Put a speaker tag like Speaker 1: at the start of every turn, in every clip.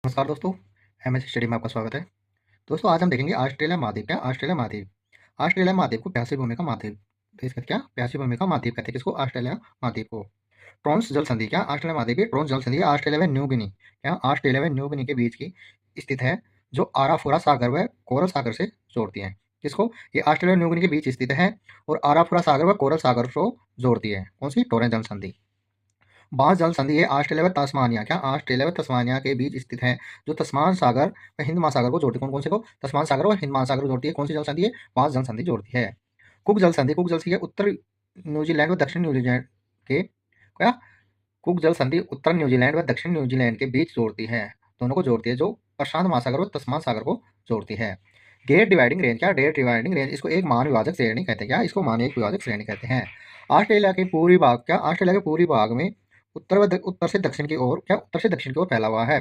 Speaker 1: नमस्कार दोस्तों, MS study में आपका स्वागत है। दोस्तों आज हम देखेंगे ऑस्ट्रेलिया महाद्वीप। क्या ऑस्ट्रेलिया महाद्वीप? ऑस्ट्रेलिया महाद्वीप को प्यासी भूमि का महाद्वीप देश कहते क्या? प्यासी भूमि का महाद्वीप कहते हैं किसको? ऑस्ट्रेलिया महाद्वीप को। ट्रोंस जल संधि क्या? ऑस्ट्रेलिया महाद्वीप की ट्रोंस जल संधि ऑस्ट्रेलिया व न्यू गिनी क्या? ऑस्ट्रेलिया व न्यू गिनी के बीच की स्थित है, जो आराफुरा सागर व कोरल सागर से जोड़ती है। किसको? ये ऑस्ट्रेलिया न्यू गिनी के बीच स्थित है और आराफुरा सागर व कोरल सागर को जोड़ती है। कौन सी? टोरेंस जल संधि। बांस जल संधि है ऑस्ट्रेलिया व तस्मानिया क्या? ऑस्ट्रेलिया व तस्मानिया के बीच स्थित है, जो तस्मान सागर व हिंद महासागर को जोड़ती है। कौन कौन से को? तस्मान सागर और हिंद महासागर को जोड़ती है। कौन सी जल संधि है? बांस जल संधि जोड़ती है। कुक जल संधि। कुक जल संधि उत्तर न्यूजीलैंड व दक्षिण न्यूजीलैंड के क्या? कुक जल संधि उत्तर न्यूजीलैंड व दक्षिण न्यूजीलैंड के बीच जोड़ती है, दोनों को जोड़ती है, जो प्रशांत महासागर व तस्मान सागर को जोड़ती है। ग्रेट डिवाइडिंग रेंज क्या? ग्रेट डिवाइडिंग रेंज इसको एक मान विभाजक श्रेणी कहते हैं। क्या? इसको मान एक विभाजक श्रेणी कहते हैं। ऑस्ट्रेलिया के पूर्वी भाग क्या? ऑस्ट्रेलिया के पूर्वी भाग में उत्तर से दक्षिण की ओर क्या? उत्तर से दक्षिण की ओर फैला हुआ है।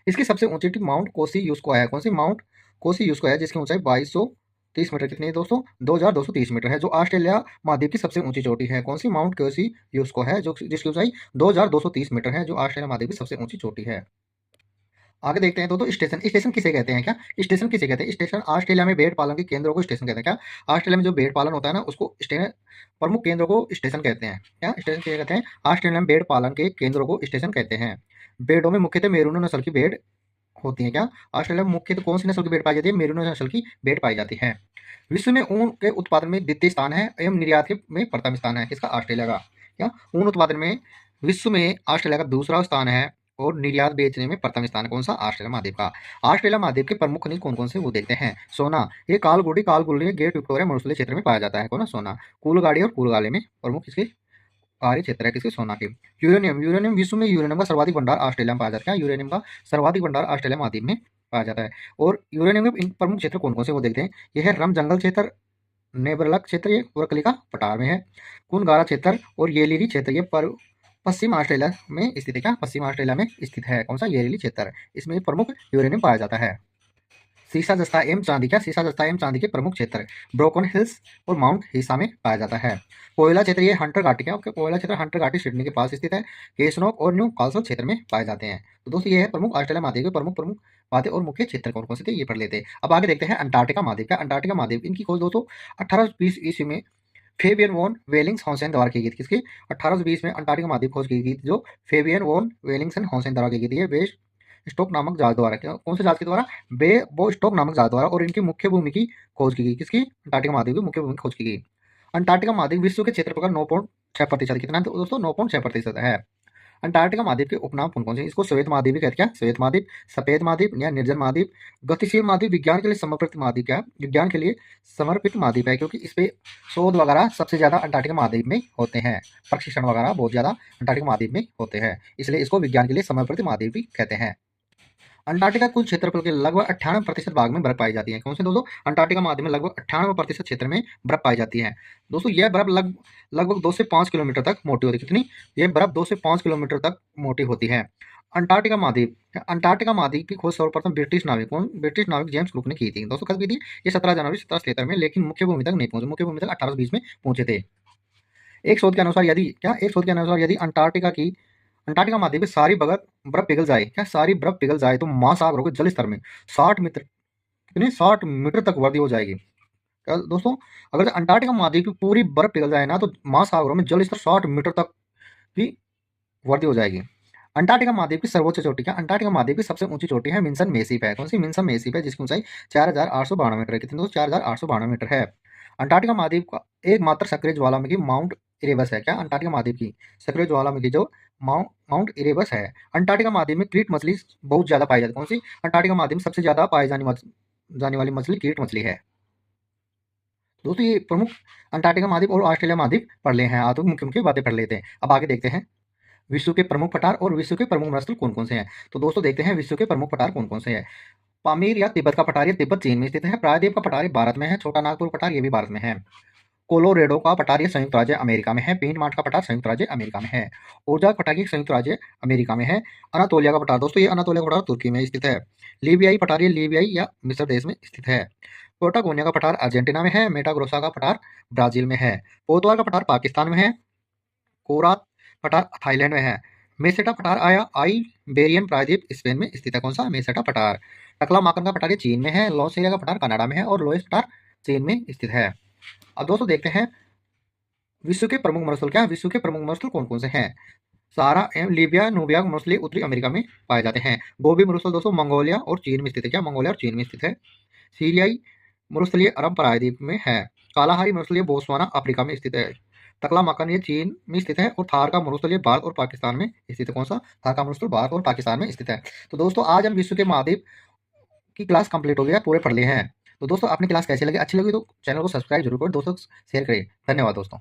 Speaker 1: इसकी सबसे ऊंची टिप माउंट कोसी यूस्को है। कौन सी? माउंट कोसी यूस्को है, जिसकी ऊंचाई 2230 मीटर कितनी है दोस्तों? 2230 मीटर है, जो ऑस्ट्रेलिया महाद्वीप की सबसे ऊंची चोटी है। कौन सी? माउंट कोसी यूस्को है, जो जिसकी ऊंचाई 2230 मीटर है, जो ऑस्ट्रेलिया महाद्वीप की सबसे ऊंची चोटी है। आगे देखते हैं दोस्तों, स्टेशन। स्टेशन किसे कहते हैं? क्या स्टेशन किसे कहते हैं? स्टेशन ऑस्ट्रेलिया में भेड़ पालन के केंद्रों को स्टेशन कहते हैं। क्या? ऑस्ट्रेलिया में जो भेड़ पालन होता है ना, उसको प्रमुख केंद्रों को स्टेशन कहते हैं। क्या स्टेशन किसे कहते हैं? ऑस्ट्रेलिया में भेड़ पालन के केंद्रों को स्टेशन कहते हैं। भेड़ों में मुख्यतः मेरूनो नस्ल की भेड़ होती है। क्या? ऑस्ट्रेलिया में मुख्यतः कौन सी नस्ल की भेड़ पाई जाती है? मेरूनो नस्ल की भेड़ पाई जाती है। विश्व में ऊन के उत्पादन में द्वितीय स्थान है एवं निर्यात के में प्रथम स्थान है। किसका? ऑस्ट्रेलिया का। क्या? ऊन उत्पादन में विश्व में ऑस्ट्रेलिया का दूसरा स्थान है और निर्यात बेचने में प्रथम स्थान है। कौन सा? ऑस्ट्रेलिया महाद्वीप का। ऑस्ट्रेलिया महाद्वीप के प्रमुख खनिज कौन कौन से, वो देखते हैं। सोना, ये कालगुडी गेट विक्टोरिया मरुस्थलीय क्षेत्र में पाया जाता है। कौन ना? सोना। कूलगाड़ी और कूलगाले में प्रमुख इसके कार्य क्षेत्र है, किसके? सोना के। यूरेनियम। यूरेनियम विश्व में यूरेनियम का सर्वाधिक भंडार ऑस्ट्रेलिया में पाया जाता है। यूरेनियम का सर्वाधिक भंडार ऑस्ट्रेलिया महाद्वीप में पाया जाता है। और यूरेनियम के प्रमुख क्षेत्र कौन कौन से, वो देखते हैं। यह है रम जंगल क्षेत्र, नेबरलक क्षेत्र, ये वरकली का पठार में है। कुनगारा क्षेत्र और येलिरी क्षेत्र, ये पश्चिम ऑस्ट्रेलिया में स्थित है। क्या? पश्चिम ऑस्ट्रेलिया में स्थित है। कौन सा? येलिरी क्षेत्र। इसमें प्रमुख यूरेनियम पाया जाता है। सीसा जस्ता एवं चांदी। क्या? सीसा जस्ता एवं चांदी के प्रमुख क्षेत्र ब्रोकन हिल्स और माउंट हिसा में पाया जाता है। कोयला क्षेत्र, ये हंटर घाटी। क्या? कोयला क्षेत्र हंटर घाटी सिडनी के पास स्थित है। केसनोक और न्यू काल्सो क्षेत्र में पाए जाते हैं। तो दोस्तों ये है प्रमुख ऑस्ट्रेलिया महाद्वीप के प्रमुख प्रमुख बातें और मुख्य क्षेत्र कौन कौन से थे, ये पढ़ लेते हैं। अब आगे देखते हैं अंटार्कटिका महाद्वीप। क्या? अंटार्कटिका महाद्वीप इनकी खोज दोस्तों 1820 ईस्वी में फेबियन वॉन वेलिंग्स हॉन्सेन द्वारा की गई थी। किसकी? 1820 में अंटार्कटिका महाद्वीप खोज की गई थी, जो फेबियन वॉन वेलिंगसन हॉन्सेन द्वारा की गई थी। ये बेस्ट स्टोक नामक जहाज द्वारा। कौन से जहाज के द्वारा? बे बो स्टोक नामक जहाज द्वारा। और इनकी मुख्य भूमि की खोज की गई। किसकी? अंटार्कटिका महाद्वीप की मुख्य भूमि की खोज की गई। अंटार्कटिका महाद्वीप विश्व के क्षेत्रफल का 9.6%। कितना है दोस्तों? 9.6% है। अंटार्कटिका महाद्वीप के उपनाम कौन कौन से? इसको श्वेत महाद्वीप भी कहते हैं। क्या? श्वेत महाद्वीप, सफेद महाद्वीप या निर्जन महाद्वीप, गतिशील महाद्वीप, विज्ञान के लिए समर्पित महाद्वीप। क्या? विज्ञान के लिए समर्पित महाद्वीप है, क्योंकि इस पे शोध वगैरह सबसे ज्यादा अंटार्कटिका महाद्वीप में होते हैं। प्रशिक्षण वगैरह बहुत ज्यादा अंटार्कटिका महाद्वीप में होते हैं, इसलिए इसको विज्ञान के लिए समर्पित महाद्वीप भी कहते हैं। अंटार्कटिका कुल क्षेत्रफल के लगभग 98% भाग में बर्फ पाई जाती है। कौन से दोस्तों? अंटार्कटिका महाद्वीप में लगभग 98% क्षेत्र में बर्फ पाई जाती है। दोस्तों यह बर्फ लगभग 2 से 5 किलोमीटर तक मोटी होती है। कितनी? यह बर्फ 2 से 5 किलोमीटर तक मोटी होती है। अंटार्कटिका महाद्वीप की खोज सर्वप्रथम ब्रिटिश नाविक कौन? ब्रिटिश नाविक जेम्स कुक ने की थी। दोस्तों कब की थी? ये 17 जनवरी 1773 में, लेकिन मुख्य भूमि तक नहीं पहुंचे। मुख्य भूमि तक 1820 में पहुंचे थे। एक शोध के अनुसार यदि क्या? एक शोध के अनुसार यदि अंटार्कटिका महाद्वीप की सारी बर्फ पिघल जाए। क्या? सारी बर्फ पिघल जाए तो महासागरों के जल स्तर में 60 मीटर, कितने? 60 मीटर तक वृद्धि हो जाएगी। क्या दोस्तों? अगर अंटार्कटिका महाद्वीप की पूरी बर्फ पिघल जाए ना, तो महासागरों में जल स्तर 60 मीटर तक की वृद्धि हो जाएगी। अंटार्कटिका महाद्वीप की सर्वोच्च चोटी। क्या? अंटार्कटिका महाद्वीप की सबसे ऊंची चोटी है मिन्सन मेसिप है। कौन सी? मिन्सन मेसिप है, जिसकी ऊंचाई 4892 मीटर है। कितनी दोस्तों? 4892 मीटर है। अंटार्कटिका महाद्वीप का एकमात्र सक्रिय ज्वालामुखी माउंट इरेबस है। क्या? अंटार्कटिका महाद्वीप की सक्रिय ज्वालामुखी जो माउंट इरेबस है। अंटार्कटिका महाद्वीप में कीट मछली बहुत ज्यादा पाई जाती है। कौन सी? अंटार्कटिका महाद्वीप में सबसे ज्यादा पाई जाने वाली मछली कीट मछली है। दोस्तों ये प्रमुख अंटार्कटिका महाद्वीप और ऑस्ट्रेलिया महाद्वीप पढ़ ले हैं। आप तो मुख्य मुख्य बातें पढ़ लेते हैं। अब आगे देखते हैं विश्व के प्रमुख पठार और विश्व के प्रमुख मरुस्थल कौन कौन से हैं। तो दोस्तों देखते हैं विश्व के प्रमुख पठार कौन कौन से हैं। पामीर या तिब्बत का पठार, ये तिब्बत चीन में स्थित है। प्रायद्वीप का पठार, ये भारत में है। छोटा नागपुर पठार, ये भी भारत में है। कोलोरेडो का पठार, ये संयुक्त राज्य अमेरिका में है। पिनमार्ट का पठार संयुक्त राज्य अमेरिका में है। ओरजाक पठार, ये संयुक्त राज्य अमेरिका में है। अनातोलिया का पठार, दोस्तों ये अनातोलिया का पठार तुर्की में स्थित है। लीबियाई पठार, ये लीबियाई या मिस्र देश में स्थित है। पोटागोनिया का पठार अर्जेंटीना में है। मेटाग्रोसा का पठार ब्राजील में है। पोतवार का पठार पाकिस्तान में है। कोरात पठार थाईलैंड में है। मेसेटा पठार आया आइबेरियन प्रायद्वीप स्पेन में स्थित है। कौन सा? मेसेटा पठार। टकला माकन का पठार ये चीन में है, लॉसेलिया का पठार कनाडा में है और लोएस पठार चीन में स्थित है। अब दोस्तों देखते हैं विश्व के प्रमुख मरुस्थल क्या है। विश्व के प्रमुख मरुस्थल कौन कौन से हैं? सारा एवं लीबिया, नूबिया मरुस्थल उत्तरी अमेरिका में पाए जाते हैं। गोबी मरुस्थल दोस्तों मंगोलिया और चीन में स्थित है। क्या? मंगोलिया और चीन में स्थित है। सीरियाई मरुस्थलीय अरब प्रायद्वीप में है। कालाहारी मरुस्थलीय बोत्सवाना अफ्रीका में स्थित है। टकला मकन ये चीन में स्थित है और थार का मरुस्थल ये भारत और पाकिस्तान में स्थित है। कौन सा? थार का मरुस्थल भारत और पाकिस्तान में स्थित है। तो दोस्तों आज हम विश्व के महाद्वीप की क्लास कंप्लीट हो गई है, पूरे पढ़ लिए हैं। तो दोस्तों अपनी क्लास कैसी लगी? अच्छी लगी तो चैनल को सब्सक्राइब जरूर करें, दोस्तों शेयर करें। धन्यवाद दोस्तों।